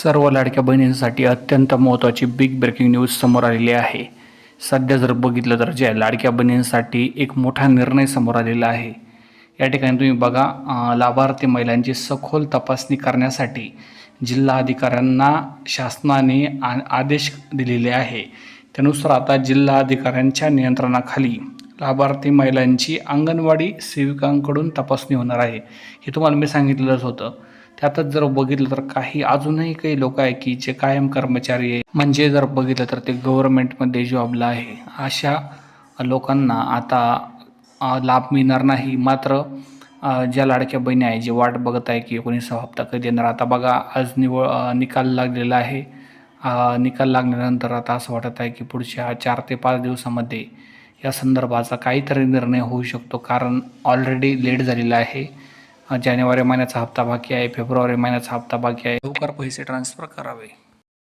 सर्व लाडक्या बहिणींसाठी अत्यंत महत्त्वाची बिग ब्रेकिंग न्यूज समोर आलेली आहे. सध्या जर बघितलं तर ज्या लाडक्या बहिणींसाठी एक मोठा निर्णय समोर आलेला आहे. या ठिकाणी तुम्ही बघा, लाभार्थी महिलांची सखोल तपासणी करण्यासाठी जिल्हा अधिकाऱ्यांना शासनाने आदेश दिलेले आहे. त्यानुसार आता जिल्हा अधिकाऱ्यांच्या नियंत्रणाखाली लाभार्थी महिलांची अंगणवाडी सेविकांकडून तपासणी होणार आहे. हे तुम्हाला मी सांगितलेलंच होतं. त्यातच जर बघितलं तर अजूनही काही लोक आहे की जे कायम कर्मचारी आहे, म्हणजे जर बघितलं तर ते गव्हर्नमेंटमध्ये जॉबला आहे. अशा लोकांना आता लाभ मिळणार नाही. मात्र ज्या लाडक्या बहिणी आहे जे वाट बघत आहे की 19वा हप्ता कधी येणार, आता बघा आज निकाल लागलेला आहे. निकाल लागल्यानंतर आता असं वाटत आहे की पुढच्या 4 ते 5 दिवसामध्ये या संदर्भाचा काहीतरी निर्णय होऊ शकतो, कारण ऑलरेडी लेट झालेला आहे. जानेवारी महिन्याचा हप्ता बाकी आहे, फेब्रुवारी महिन्याचा हप्ता बाकी आहे. लवकर पैसे ट्रान्सफर करावे.